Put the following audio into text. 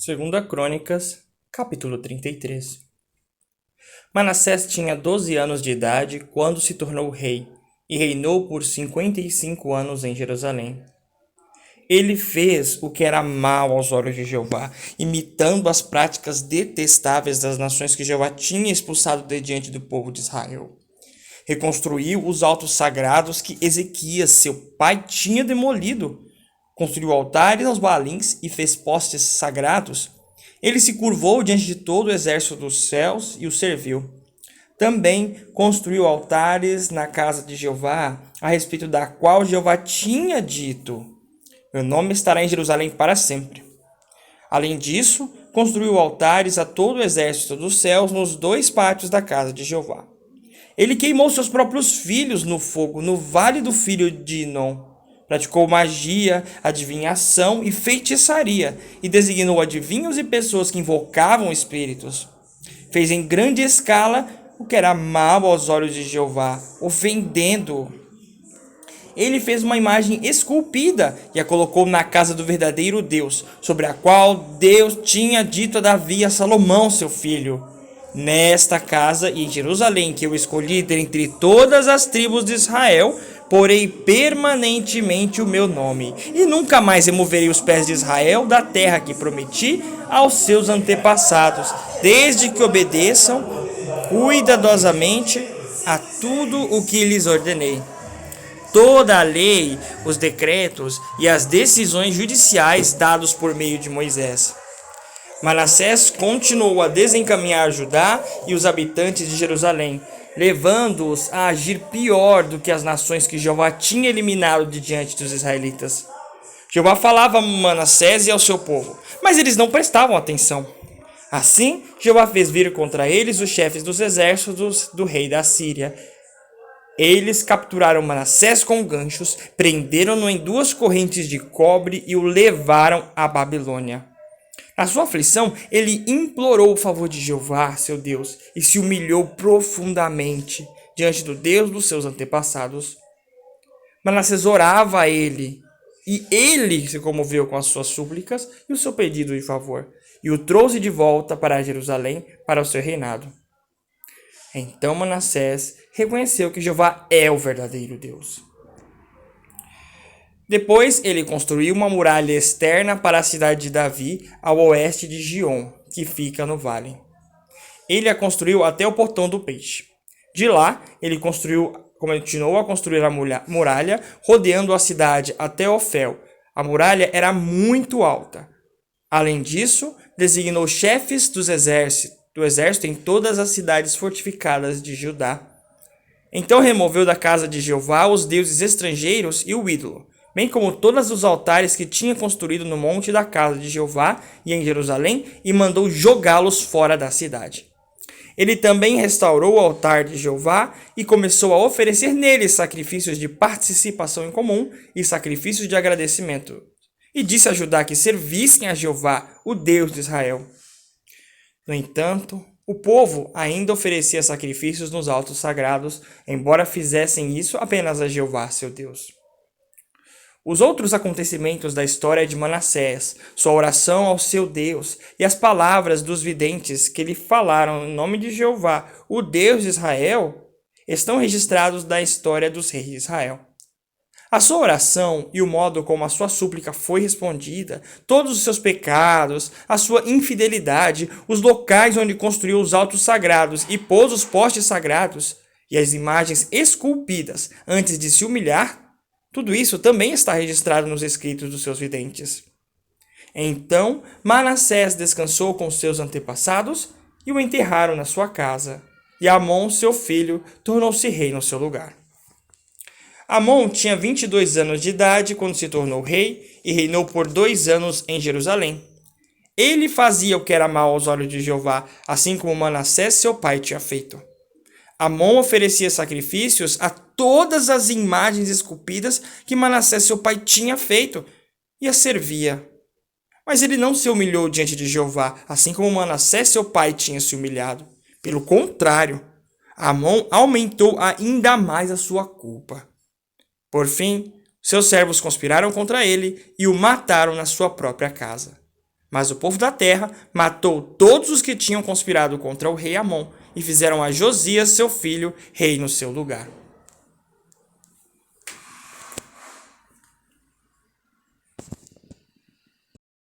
Segunda Crônicas, capítulo 33. Manassés tinha 12 anos de idade quando se tornou rei e reinou por 55 anos em Jerusalém. Ele fez o que era mal aos olhos de Jeová, imitando as práticas detestáveis das nações que Jeová tinha expulsado de diante do povo de Israel. Reconstruiu os altos sagrados que Ezequias, seu pai, tinha demolido. Construiu altares aos Baalins e fez postes sagrados. Ele se curvou diante de todo o exército dos céus e o serviu. Também construiu altares na casa de Jeová, a respeito da qual Jeová tinha dito: meu nome estará em Jerusalém para sempre. Além disso, construiu altares a todo o exército dos céus nos 2 pátios da casa de Jeová. Ele queimou seus próprios filhos no fogo, no vale do filho de Inom. Praticou magia, adivinhação e feitiçaria, e designou adivinhos e pessoas que invocavam espíritos. Fez em grande escala o que era mal aos olhos de Jeová, ofendendo-o. Ele fez uma imagem esculpida e a colocou na casa do verdadeiro Deus, sobre a qual Deus tinha dito a Davi e a Salomão, seu filho: nesta casa e em Jerusalém, que eu escolhi dentre todas as tribos de Israel, porei permanentemente o meu nome, e nunca mais removerei os pés de Israel da terra que prometi aos seus antepassados, desde que obedeçam cuidadosamente a tudo o que lhes ordenei. Toda a lei, os decretos e as decisões judiciais dados por meio de Moisés. Manassés continuou a desencaminhar Judá e os habitantes de Jerusalém, levando-os a agir pior do que as nações que Jeová tinha eliminado de diante dos israelitas. Jeová falava a Manassés e ao seu povo, mas eles não prestavam atenção. Assim, Jeová fez vir contra eles os chefes dos exércitos do rei da Síria. Eles capturaram Manassés com ganchos, prenderam-no em 2 correntes de cobre e o levaram à Babilônia. Na sua aflição, ele implorou o favor de Jeová, seu Deus, e se humilhou profundamente diante do Deus dos seus antepassados. Manassés orava a ele, e ele se comoveu com as suas súplicas e o seu pedido de favor, e o trouxe de volta para Jerusalém para o seu reinado. Então Manassés reconheceu que Jeová é o verdadeiro Deus. Depois ele construiu uma muralha externa para a cidade de Davi, ao oeste de Gion, que fica no vale. Ele a construiu até o portão do peixe. De lá, ele continuou a construir a muralha, rodeando a cidade até Ofel. A muralha era muito alta. Além disso, designou chefes do exército em todas as cidades fortificadas de Judá. Então removeu da casa de Jeová os deuses estrangeiros e o ídolo, bem como todos os altares que tinha construído no monte da casa de Jeová e em Jerusalém, e mandou jogá-los fora da cidade. Ele também restaurou o altar de Jeová e começou a oferecer nele sacrifícios de participação em comum e sacrifícios de agradecimento. E disse a Judá que servissem a Jeová, o Deus de Israel. No entanto, o povo ainda oferecia sacrifícios nos altos sagrados, embora fizessem isso apenas a Jeová, seu Deus. Os outros acontecimentos da história de Manassés, sua oração ao seu Deus e as palavras dos videntes que lhe falaram em nome de Jeová, o Deus de Israel, estão registrados na história dos reis de Israel. A sua oração e o modo como a sua súplica foi respondida, todos os seus pecados, a sua infidelidade, os locais onde construiu os altos sagrados e pôs os postes sagrados e as imagens esculpidas antes de se humilhar, tudo isso também está registrado nos escritos dos seus videntes. Então Manassés descansou com seus antepassados e o enterraram na sua casa, e Amon, seu filho, tornou-se rei no seu lugar. Amon tinha 22 anos de idade quando se tornou rei e reinou por 2 anos em Jerusalém. Ele fazia o que era mal aos olhos de Jeová, assim como Manassés, seu pai, tinha feito. Amon oferecia sacrifícios a todas as imagens esculpidas que Manassés, seu pai, tinha feito e as servia. Mas ele não se humilhou diante de Jeová, assim como Manassés, seu pai, tinha se humilhado. Pelo contrário, Amon aumentou ainda mais a sua culpa. Por fim, seus servos conspiraram contra ele e o mataram na sua própria casa. Mas o povo da terra matou todos os que tinham conspirado contra o rei Amon e fizeram a Josias, seu filho, rei no seu lugar.